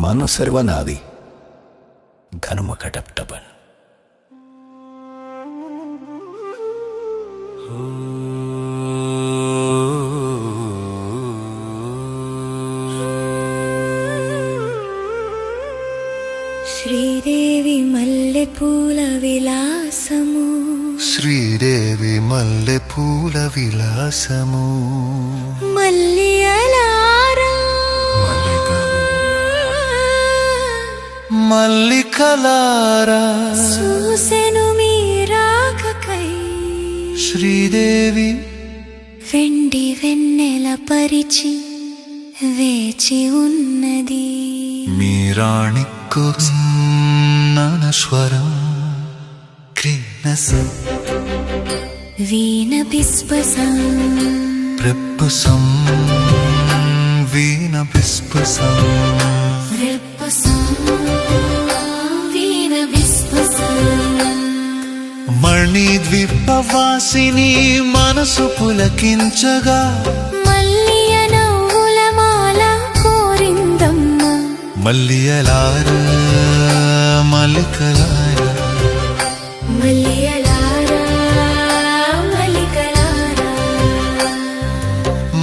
मन सर्वनादि घनुमकटप्टपन् श्रीदेवी मल्लेपूल विलासमु श्रीदेवी मल्लेपूल विलासमु मल्लियलारा मल्लिकलारा చూసెను మీ రాకకై श्रीदेवी వెండి వెన్నెల పరిచి వేచి ఉన్నది मीराणि नस्वरं क्रीणसं వీణ బిస్బసం प्रपुसं वीण बिस्पसं వీణ బిస్బసం మణిద్వీపవాసిని మనసు పులకించగా మల్లియ నవ్వుల మాల కోరిందమ్మ మల్లియలార మల్లికలార మల్లియలారా మల్లికలారా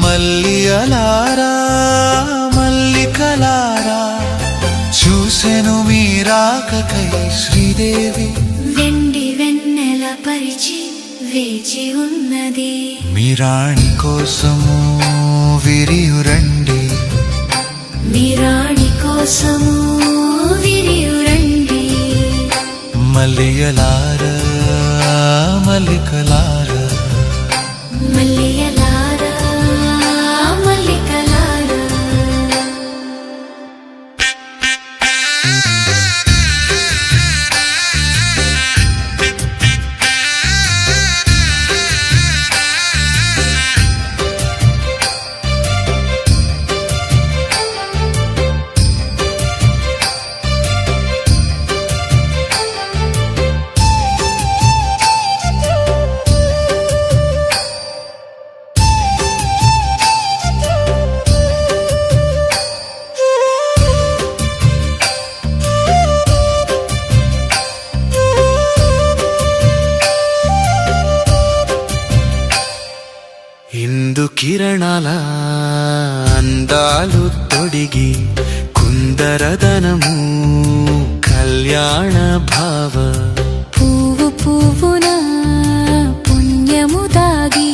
మల్లియలారా మల్లికలారా చూసెను మీ రాకకై శ్రీదేవి వెండి వెన్నెల పరిచి వేచి ఉన్నది మీ రాణి కోసము విరియురండి మీ రాణి కోసము విరియురండి మల్లియలార మల్లికలార మల్లియలారా మల్లికలారా ఇందు కిరణాల అందాలు తొడిగి కుందరదనము కళ్యాణ భావ పువ్వు పువ్వున పుణ్యము దాగి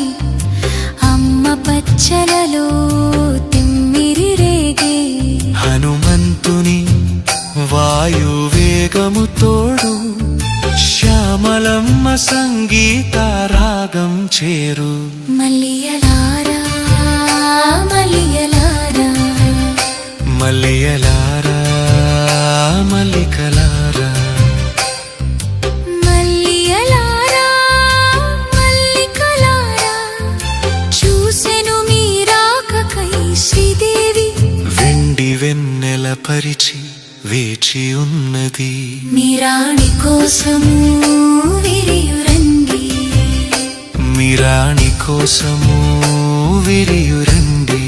అమ్మ పచ్చలలో తిమ్మిరి రేగే హనుమంతుని వాయువేగము తోడు శ్యామలమ్మ సంగీత రాగం చేరు మల్లియలారా మల్లియలారా మల్లియలారా మల్లికలారా మల్లియలారా మల్లికలారా చూసెను మీ రాకకై శ్రీదేవి వెండి వెన్నెల పరిచి వేచి ఉన్నది మీ రాణి కోసము విరియురండి మీ రాణి కోసము విరియురండి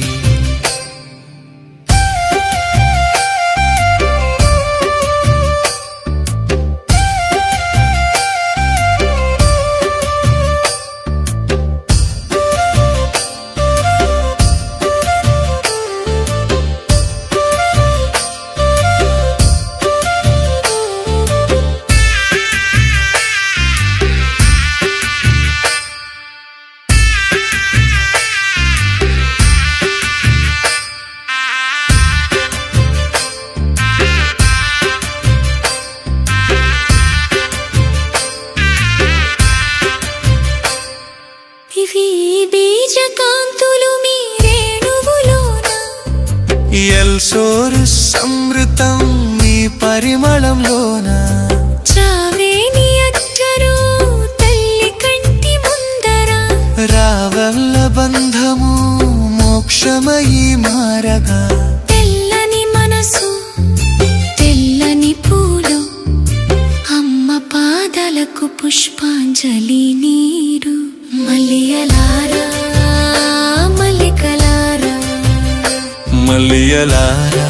ఇవి బీజకాంతులు మీ రేణువులోన ఎల్సోరు సమృతం మీ పరిమళంలోన చావేని అచ్చరు తల్లి కంటి ముందర రావల్ల బంధము మోక్షమయి మారగా తెల్లని మనసు తెల్లని పూలు అమ్మ పాదాలకు పుష్పాంజలి నీరు మల్లియలారా మల్లికలారా మల్లియలారా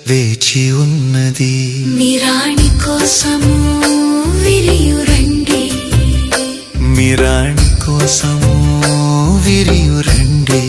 వేచి ఉన్నది. మీ రాణి కోసము విరియురండి, మీ రాణి కోసము విరియురండి.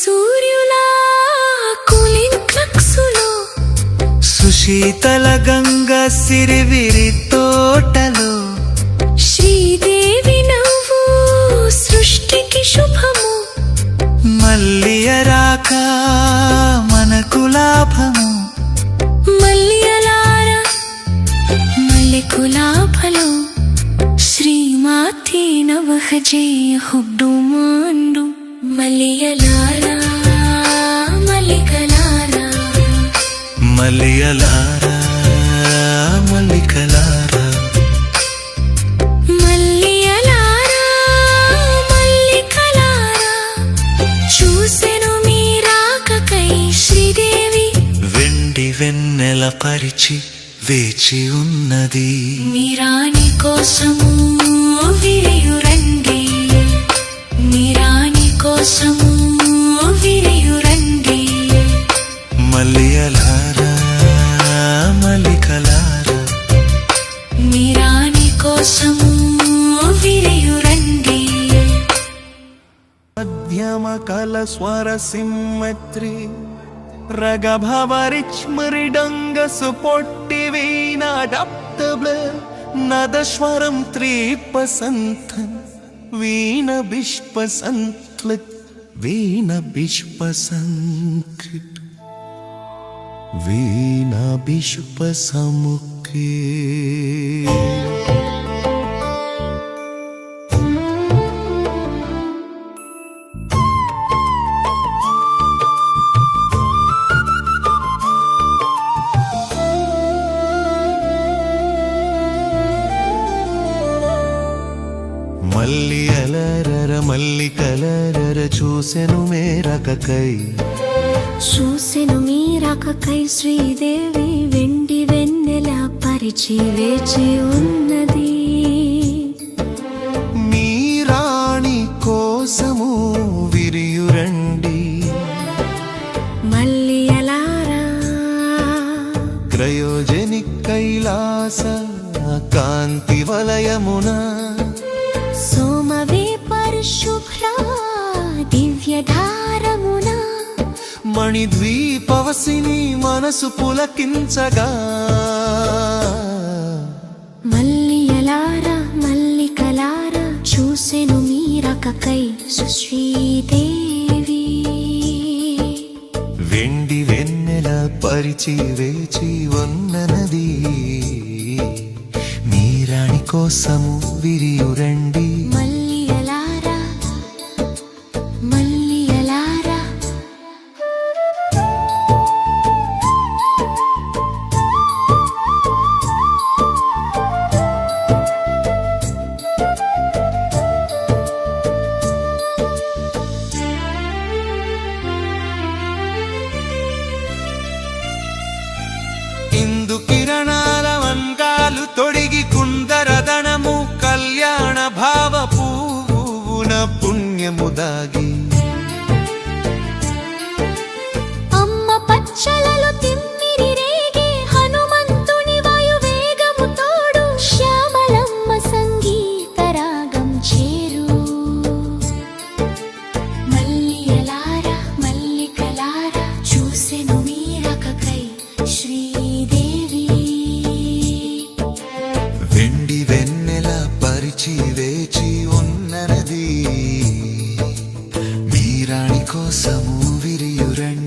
సూర్యులా కులింక్లక్సులో, సుశీతల గంగ సిరివిరి తోటలో, శ్రీదేవి నవ్వు సృష్టికి శుభము. మల్లియరాక మనకు లాభము, మల్లియలారా మల్లెకు లాభలు. శ్రీమాతే నవః జయ హుడ్డు మాండు. మల్లియలారా మల్లికలారా, మల్లియలారా మల్లికలారా, మల్లియలారా మల్లికలారా, చూసెను మీ రాకకై శ్రీదేవి. వెండి వెన్నెల పరిచి వేచి ఉన్నది. మీ రాణి కోసము విరియురండి, మీ రాణి కోసము విరియురండి. మల్లియలారా మల్లికలారా, మీ రాణి కోసము విరియురండి. మధ్యమ కల స్వర సిమ్మెత్రి రగభవరిచ్ మృడంగ సుపొట్టి వీణాడప్తబ్ల నదస్వరం త్రీపసంతన్ వీణ బిష్పసంత్లత్ వీణ బిష్పసంకృత్ వీణ బిష్పసముఖే. మల్లియలరర మల్లికలరర చూసెను మేరకకై, చూసెను మీ రాకకై శ్రీదేవి. వెండి వెన్నెల పరిచి వేచి ఉన్నది. మీ రాణి కోసము విరియురండి. మల్లియలారా క్రయోజనిక్ కైలాస కాంతి వలయమున, సోమవే పరిశుభ్ర దివ్యధారమున, మణిద్వీపవసిని మనసు పులకించగా. మల్లియలారా మల్లికలారా, చూసెను మీ రాకకై శ్రీదేవి. వెండి వెన్నెల పరిచి వేచి ఉన్ననది. మీ రాణి కోసము విరియురండి. మల్లియలారా మల్లియలారా, ఇందు కిరణాల వంగాలు తొడిగి కుందరదనము కళ్యాణ భావ పూవున పుణ్యము దాగి. అమ్మ పచ్చలలో తిమ్మిరి రేగే హనుమంతుని వాయువేగము తోడు. శ్యామలమ్మ సంగీత రాగం చేరు. మల్లియలారా మల్లికలారా, చూసెను మీ రాకకై శ్రీదేవి. వెండి వెన్నెల పరిచి వేచి ఉన్ననది. మీ రాణి కోసము విరియురండి.